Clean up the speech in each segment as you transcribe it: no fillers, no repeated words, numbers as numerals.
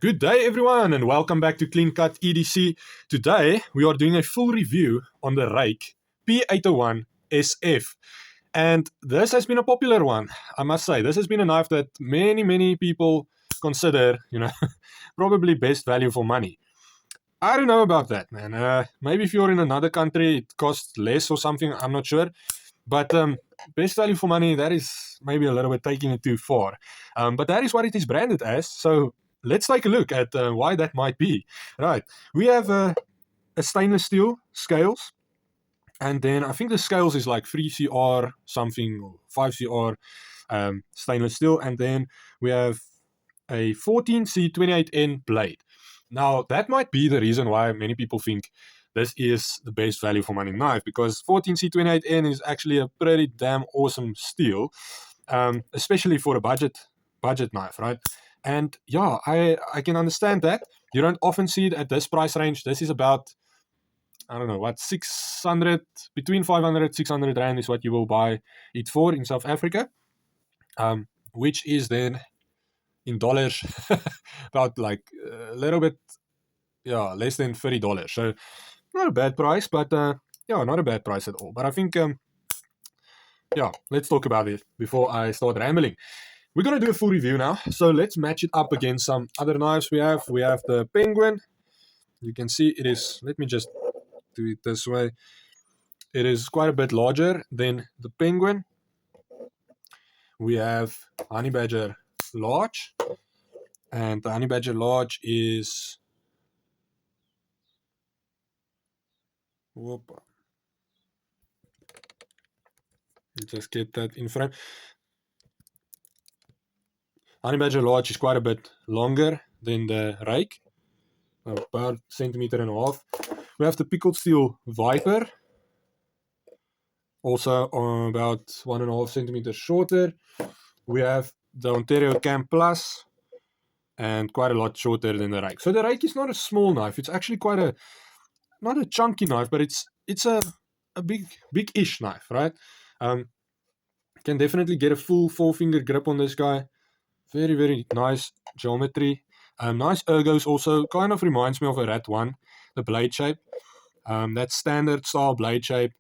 Good day everyone and welcome back to Clean Cut EDC. Today we are doing a full review on the RUIKE P801-SF. And this has been a popular one, I must say. This has been a knife that many people consider, probably best value for money. I don't know about that, man. Maybe if you're in another country it costs less or something, I'm not sure. But best value for money, that is maybe a little bit taking it too far. But that is what it is branded as, so let's take a look at why that might be. Right, we have a stainless steel scales, and then I think the scales is like 3CR something, or 5CR stainless steel, and then we have a 14C28N blade. Now, that might be the reason why many people think this is the best value for money knife, because 14C28N is actually a pretty damn awesome steel, especially for a budget knife, right? And yeah, I can understand that. You don't often see it at this price range. This is about, I don't know, what, 600, between 500, 600 Rand is what you will buy it for in South Africa, which is then in dollars about like a little bit, less than $30. So not a bad price, but not a bad price at all. But I think, let's talk about it before I start rambling. We're going to do a full review now, so let's match it up against some other knives we have. We have the Penguin. You can see it is, let me just do it this way. It is quite a bit larger than the Penguin. We have Honey Badger Large, and the Honey Badger Large is... Whoop. Just get that in frame. Honey Badger Large is quite a bit longer than the RUIKE, about 1.5 centimeters. We have the Pickled Steel Viper, also about 1.5 centimeters shorter. We have the Ontario Cam Plus, and quite a lot shorter than the RUIKE. So the RUIKE is not a small knife. It's actually quite a, not a chunky knife, but it's a big-ish knife, right? Can definitely get a full 4-finger grip on this guy. Very nice geometry. Nice ergos also. Kind of reminds me of a Rat 1, the blade shape. That standard style blade shape.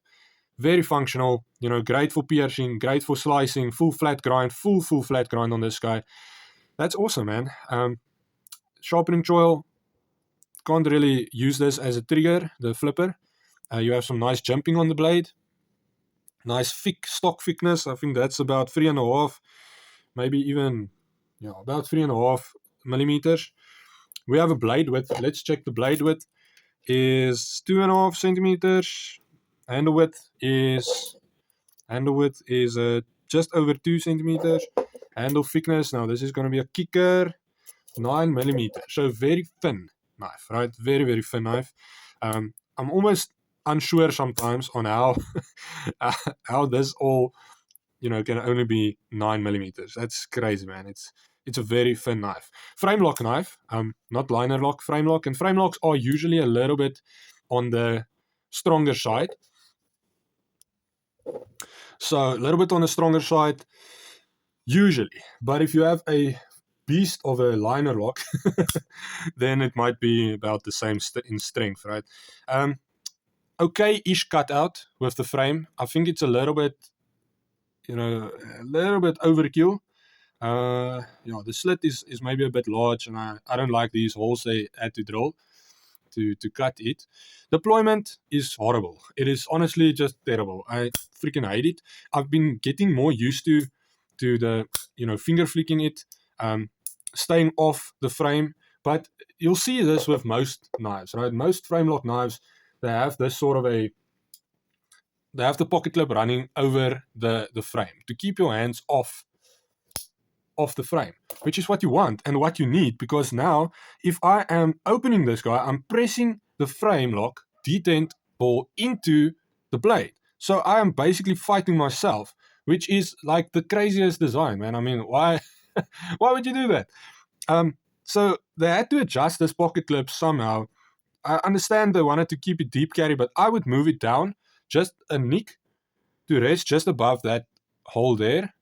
Very functional. Great for piercing, great for slicing. Full flat grind on this guy. That's awesome, man. Sharpening choil. Can't really use this as a trigger, the flipper. You have some nice jumping on the blade. Nice thick stock thickness. I think that's about 3.5, maybe even... about 3.5 millimeters. We have a blade width. Let's check the blade width. Is 2.5 centimeters. Handle width is just over 2 centimeters. Handle thickness. Now this is going to be a kicker. 9 millimeters. So very thin knife, right? Very thin knife. I'm almost unsure sometimes on how how this all can only be 9 millimeters. That's crazy, man. It's a very thin knife. Frame lock knife, not liner lock, frame lock. And frame locks are usually a little bit on the stronger side. So a little bit on the stronger side, usually. But if you have a beast of a liner lock, then it might be about the same in strength, right? Okay-ish cutout with the frame. I think it's a little bit, a little bit overkill. The slit is maybe a bit large, and I don't like these holes they had to drill to cut it. Deployment is horrible. It is honestly just terrible. I freaking hate it. I've been getting more used to the finger flicking it, staying off the frame. But you'll see this with most knives, right? Most frame lock knives, they have this sort of they have the pocket clip running over the frame to keep your hands off the frame, which is what you want and what you need, because now if I am opening this guy, I'm pressing the frame lock detent ball into the blade. So I am basically fighting myself, which is like the craziest design, man. I mean, why would you do that? So they had to adjust this pocket clip somehow. I understand they wanted to keep it deep carry, but I would move it down just a nick to rest just above that hole there.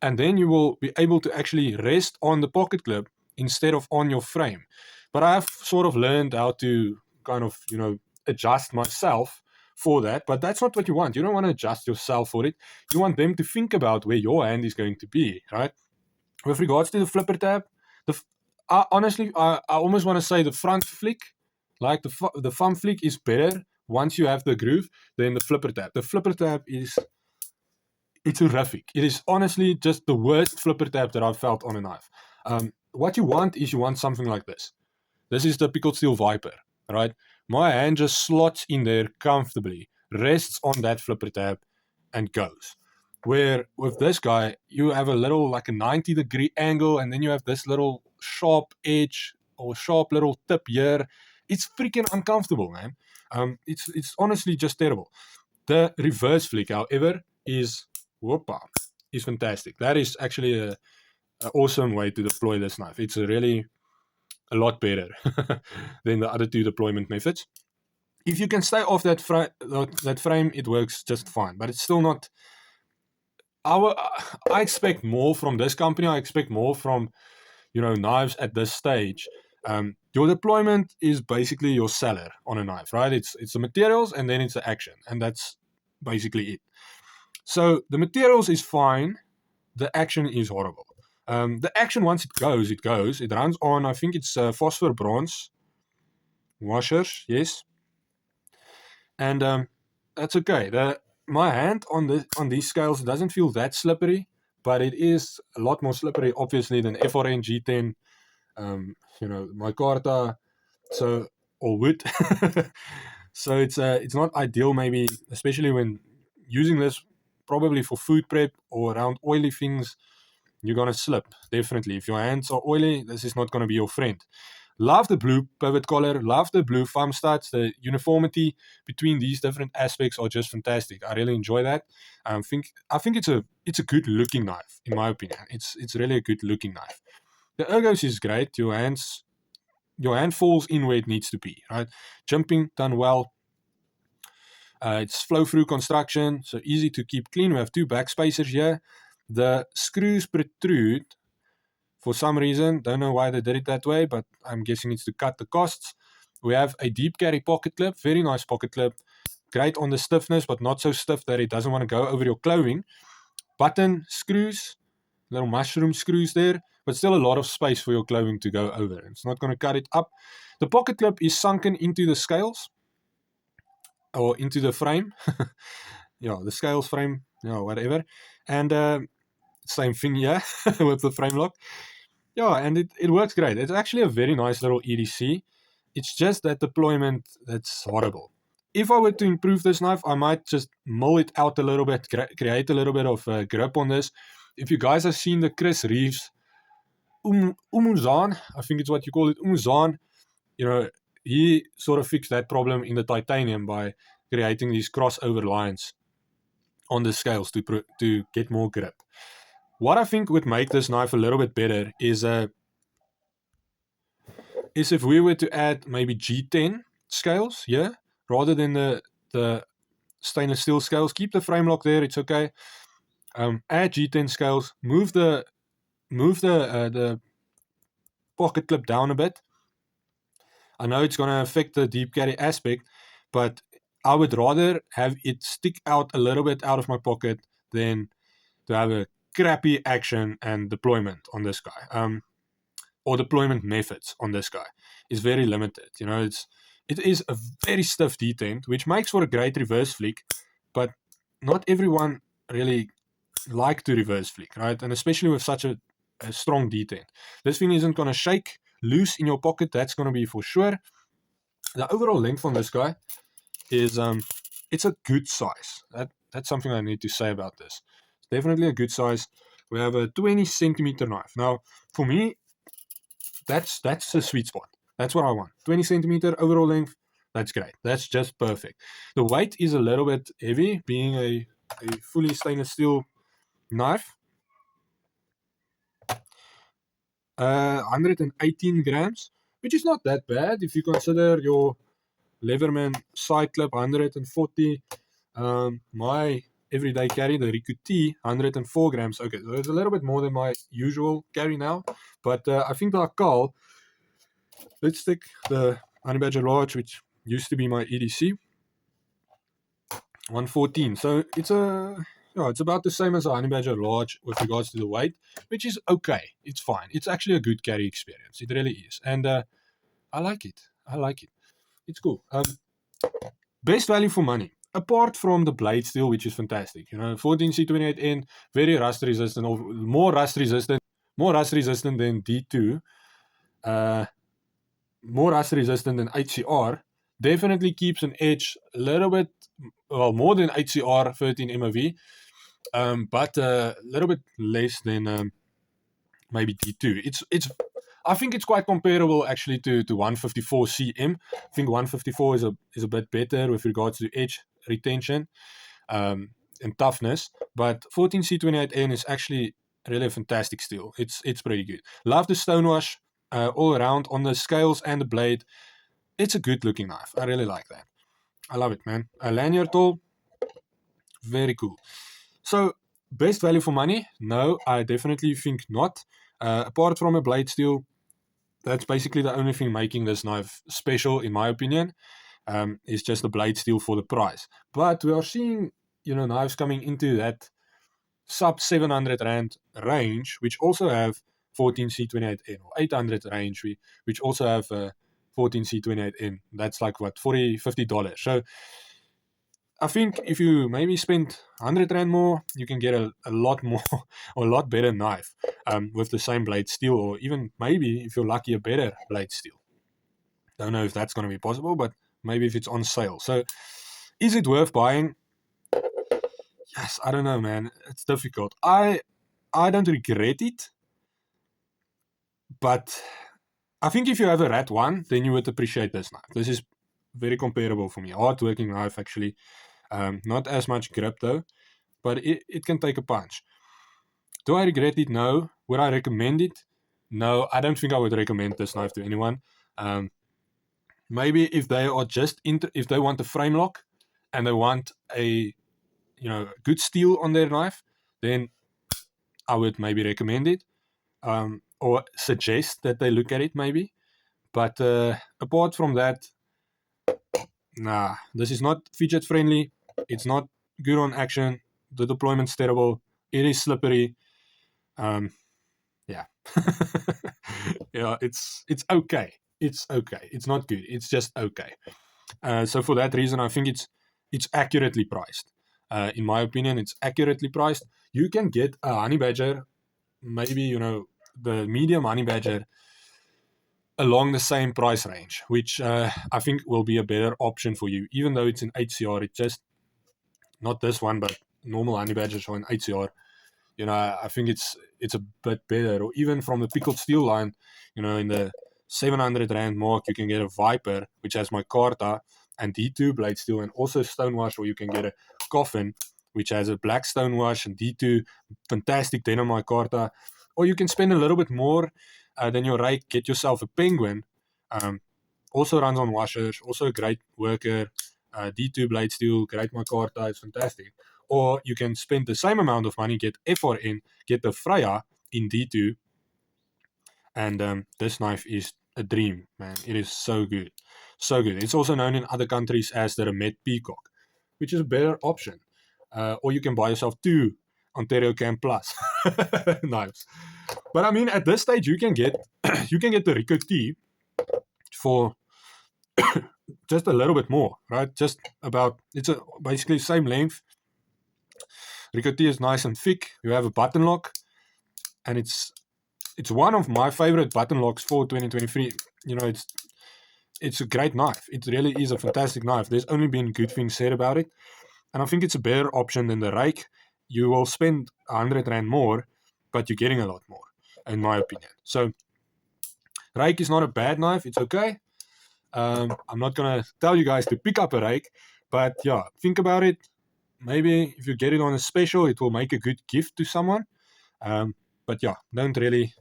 And then you will be able to actually rest on the pocket clip instead of on your frame. But I've sort of learned how to kind of, adjust myself for that. But that's not what you want. You don't want to adjust yourself for it. You want them to think about where your hand is going to be, right? With regards to the flipper tab, honestly, I almost want to say the front flick, like the thumb flick, is better once you have the groove than the flipper tab. The flipper tab it's horrific. It is honestly just the worst flipper tab that I've felt on a knife. What you want is something like this. This is the pickled steel Viper, right? My hand just slots in there comfortably, rests on that flipper tab, and goes. Where with this guy, you have a little, like a 90-degree angle, and then you have this little sharp edge or sharp little tip here. It's freaking uncomfortable, man. It's honestly just terrible. The reverse flick, however, is fantastic. That is actually an awesome way to deploy this knife. It's really a lot better than the other two deployment methods. If you can stay off that frame, it works just fine. But it's still not. I expect more from this company. I expect more from knives at this stage. Your deployment is basically your seller on a knife, right? It's the materials and then it's the action, and that's basically it. So the materials is fine. The action is horrible. The action, once it goes. It runs on, I think it's phosphor bronze washers, yes. And that's okay. My hand on these scales doesn't feel that slippery, but it is a lot more slippery, obviously, than FRN G10, my Carta, or wood. So it's not ideal, maybe, especially when using this probably for food prep or around oily things. You're gonna slip, definitely. If your hands are oily, this is not gonna be your friend. Love the blue pivot collar, love the blue thumb studs. The uniformity between these different aspects are just fantastic. I really enjoy that. I think it's a good looking knife, in my opinion. It's really a good looking knife. The ergos is great. Your hand falls in where it needs to be, right? Jumping done well. It's flow through construction, so easy to keep clean. We have two backspacers here. The screws protrude for some reason. Don't know why they did it that way, but I'm guessing it's to cut the costs. We have a deep carry pocket clip, very nice pocket clip. Great on the stiffness, but not so stiff that it doesn't want to go over your clothing. Button screws, little mushroom screws there, but still a lot of space for your clothing to go over. It's not going to cut it up. The pocket clip is sunken into the scales, or into the frame. The scales frame, whatever. And same thing here with the frame lock. And it works great. It's actually a very nice little EDC. It's just that deployment that's horrible. If I were to improve this knife, I might just mill it out a little bit, create a little bit of grip on this. If you guys have seen the Chris Reeves Umuzan, I think it's what you call it, Umuzan, he sort of fixed that problem in the titanium by creating these crossover lines on the scales to get more grip. What I think would make this knife a little bit better is if we were to add maybe G10 scales here, rather than the stainless steel scales. Keep the frame lock there, it's okay. Add G10 scales, move the pocket clip down a bit. I know it's going to affect the deep carry aspect, but I would rather have it stick out a little bit out of my pocket than to have a crappy action and deployment on this guy. Or deployment methods on this guy is very limited. It is a very stiff detent, which makes for a great reverse flick, but not everyone really like to reverse flick, right? And especially with such a strong detent. This thing isn't going to shake loose in your pocket, that's going to be for sure. The overall length on this guy is it's a good size. That's something I need to say about this. It's definitely a good size. We have a 20 centimeter knife. Now, for me, that's the sweet spot. That's what I want. 20 centimeter overall length. That's great. That's just perfect. The weight is a little bit heavy, being a fully stainless steel knife. 118 grams, which is not that bad if you consider your Leverman side clip 140. My everyday carry, the RUIKE T, 104 grams. Okay, so it's a little bit more than my usual carry now, but I think the Akal, let's take the Honey Badger Large, which used to be my EDC, 114. So it's about the same as a Honey Badger Large with regards to the weight, which is okay. It's fine. It's actually a good carry experience. It really is, and I like it. I like it. It's cool. Best value for money, apart from the blade steel, which is fantastic. 14C28N, very rust resistant, or more rust resistant than D2, more rust resistant than HCR. Definitely keeps an edge a little bit, well, more than HCR 13 MOV, but a little bit less than maybe D2. I think it's quite comparable actually to 154 CM. I think 154 is a bit better with regards to edge retention and toughness, but 14C28N is actually really a fantastic steel. It's pretty good. Love the stonewash all around on the scales and the blade. It's a good looking knife. I really like that. I love it, man. A lanyard tool, very cool. So best value for money? No, I definitely think not. Apart from a blade steel, that's basically the only thing making this knife special, in my opinion, is just the blade steel for the price. But we are seeing, knives coming into that sub 700 Rand range, which also have 14C28N, or 800 range, which also have 14C28N. That's like what, $40-50. So I think if you maybe spend 100 Rand more, you can get a lot more or a lot better knife with the same blade steel, or even maybe, if you're lucky, a better blade steel. Don't know if that's going to be possible, but maybe if it's on sale. So is it worth buying? Yes, I don't know, man. It's difficult. I don't regret it, but I think if you have a Rat 1, then you would appreciate this knife. This is very comparable for me. Hard working knife, actually. Not as much grip though, but it can take a punch. Do I regret it? No. Would I recommend it? No, I don't think I would recommend this knife to anyone. Maybe if they are if they want a frame lock and they want a good steel on their knife, then I would maybe recommend it, or suggest that they look at it maybe. But apart from that, nah, this is not fidget friendly. It's not good on action. The deployment's terrible. It is slippery. Yeah. Yeah, it's okay. It's okay. It's not good. It's just okay. So for that reason, I think it's accurately priced. In my opinion, it's accurately priced. You can get a Honey Badger, maybe, the medium Honey Badger, along the same price range, which I think will be a better option for you. Even though it's in HCR, it's just not this one, but normal Honey Badgers are in HCR. I think it's a bit better. Or even from the pickled steel line, in the 700 Rand mark, you can get a Viper, which has my Carta and D2 blade steel, and also stonewash, or you can get a Coffin, which has a black stonewash and D2, fantastic denim micarta. Or you can spend a little bit more than your rate, get yourself a Penguin, also runs on washers, also a great worker, D2 blade steel, great micarta, it's fantastic. Or you can spend the same amount of money, get FRN, get the Freya in D2, and this knife is a dream, man. It is so good. So good. It's also known in other countries as the Remet Peacock, which is a better option. Or you can buy yourself two Ontario Cam Plus knives. But I mean, at this stage, you can get the RUIKE T for just a little bit more, right? Just about, it's basically the same length. RUIKE T is nice and thick. You have a button lock, and it's one of my favorite button locks for 2023. It's a great knife. It really is a fantastic knife. There's only been good things said about it, and I think it's a better option than the RUIKE. You will spend 100 Rand more, but you're getting a lot more, in my opinion. So RUIKE is not a bad knife. It's okay. I'm not gonna tell you guys to pick up a RUIKE, but yeah, think about it. Maybe if you get it on a special, it will make a good gift to someone. But yeah, don't really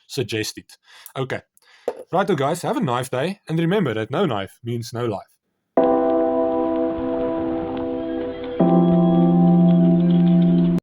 suggest it. Okay. Righto, guys, have a knife day. And remember that no knife means no life.